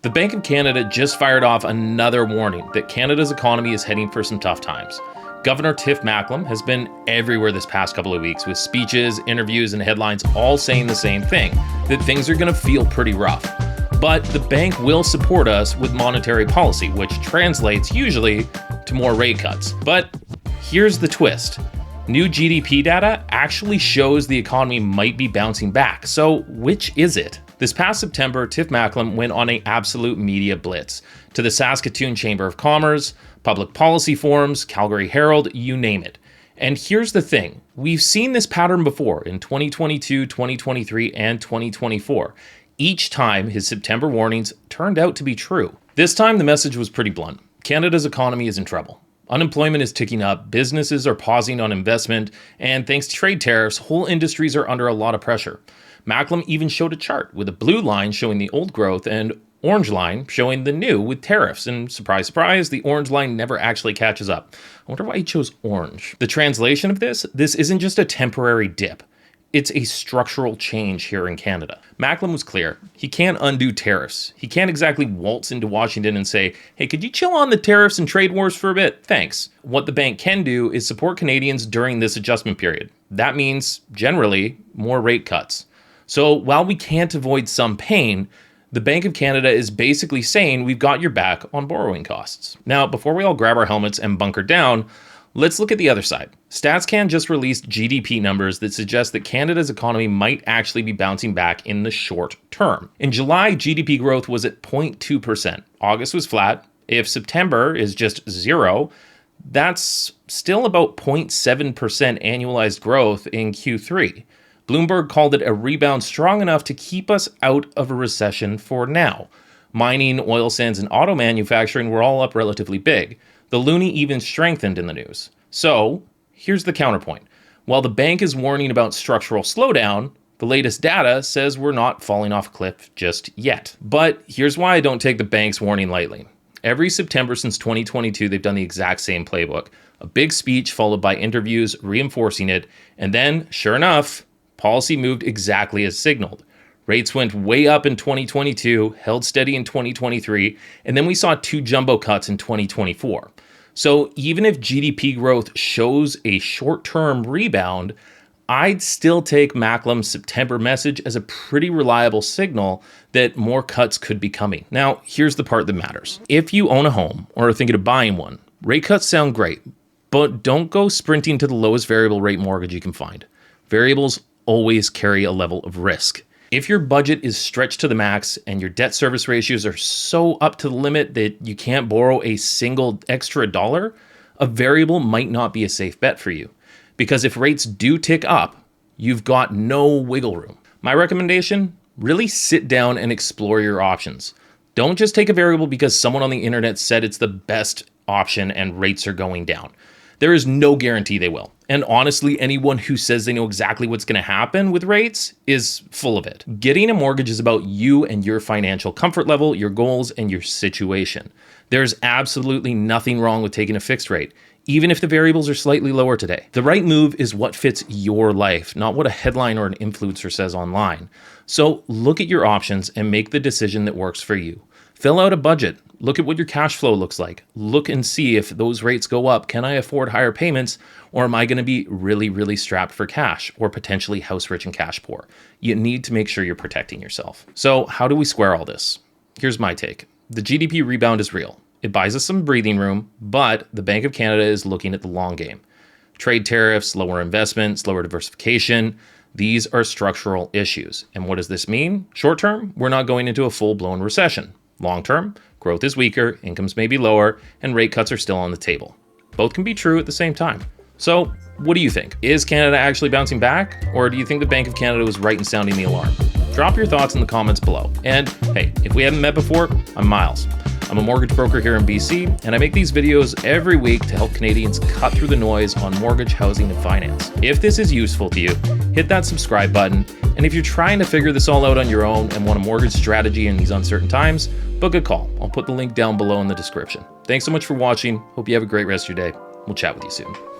The Bank of Canada just fired off another warning that Canada's economy is heading for some tough times. Governor Tiff Macklem has been everywhere this past couple of weeks with speeches, interviews, and headlines all saying the same thing, that things are going to feel pretty rough. But the bank will support us with monetary policy, which translates usually to more rate cuts. But here's the twist. New GDP data actually shows the economy might be bouncing back. So which is it? This past September, Tiff Macklem went on an absolute media blitz to the Saskatoon Chamber of Commerce, public policy forums, Calgary Herald, you name it. And here's the thing. We've seen this pattern before in 2022, 2023, and 2024. Each time, his September warnings turned out to be true. This time, the message was pretty blunt. Canada's economy is in trouble. Unemployment is ticking up, businesses are pausing on investment, and thanks to trade tariffs, whole industries are under a lot of pressure. Macklem even showed a chart with a blue line showing the old growth and orange line showing the new with tariffs. And surprise, surprise, the orange line never actually catches up. I wonder why he chose orange. The translation of this isn't just a temporary dip. It's a structural change here in Canada. Macklem was clear. He can't undo tariffs. He can't exactly waltz into Washington and say, hey, could you chill on the tariffs and trade wars for a bit? Thanks. What the bank can do is support Canadians during this adjustment period. That means, generally, more rate cuts. So while we can't avoid some pain, the Bank of Canada is basically saying we've got your back on borrowing costs. Now, before we all grab our helmets and bunker down, let's look at the other side. StatsCan just released GDP numbers that suggest that Canada's economy might actually be bouncing back in the short term. In July, GDP growth was at 0.2%. August was flat. If September is just zero, that's still about 0.7% annualized growth in Q3. Bloomberg called it a rebound strong enough to keep us out of a recession for now. Mining, oil sands, and auto manufacturing were all up relatively big. The loonie even strengthened in the news. So, here's the counterpoint. While the bank is warning about structural slowdown, the latest data says we're not falling off a cliff just yet. But here's why I don't take the bank's warning lightly. Every September since 2022, they've done the exact same playbook. A big speech followed by interviews reinforcing it, and then, sure enough, policy moved exactly as signaled. Rates went way up in 2022, held steady in 2023, and then we saw two jumbo cuts in 2024. So even if GDP growth shows a short-term rebound, I'd still take Macklem's September message as a pretty reliable signal that more cuts could be coming. Now, here's the part that matters. If you own a home or are thinking of buying one, rate cuts sound great, but don't go sprinting to the lowest variable rate mortgage you can find. Variables always carry a level of risk. If your budget is stretched to the max and your debt service ratios are so up to the limit that you can't borrow a single extra dollar, a variable might not be a safe bet for you. Because if rates do tick up, you've got no wiggle room. My recommendation, really sit down and explore your options. Don't just take a variable because someone on the internet said it's the best option and rates are going down. There is no guarantee they will. And honestly, anyone who says they know exactly what's going to happen with rates is full of it. Getting a mortgage is about you and your financial comfort level, your goals, and your situation. There's absolutely nothing wrong with taking a fixed rate, even if the variables are slightly lower today. The right move is what fits your life, not what a headline or an influencer says online. So look at your options and make the decision that works for you. Fill out a budget. Look at what your cash flow looks like. Look and see if those rates go up. Can I afford higher payments, or am I going to be really, really strapped for cash, or potentially house rich and cash poor? You need to make sure you're protecting yourself. So how do we square all this? Here's my take. The GDP rebound is real. It buys us some breathing room, but the Bank of Canada is looking at the long game. Trade tariffs, lower investment, slower diversification. These are structural issues. And what does this mean? Short term, we're not going into a full-blown recession. Long term, growth is weaker, incomes may be lower, and rate cuts are still on the table. Both can be true at the same time. So, what do you think? Is Canada actually bouncing back? Or do you think the Bank of Canada was right in sounding the alarm? Drop your thoughts in the comments below. And hey, if we haven't met before, I'm Myles. I'm a mortgage broker here in BC, and I make these videos every week to help Canadians cut through the noise on mortgage, housing, and finance. If this is useful to you, hit that subscribe button. And if you're trying to figure this all out on your own and want a mortgage strategy in these uncertain times, book a call. I'll put the link down below in the description. Thanks so much for watching. Hope you have a great rest of your day. We'll chat with you soon.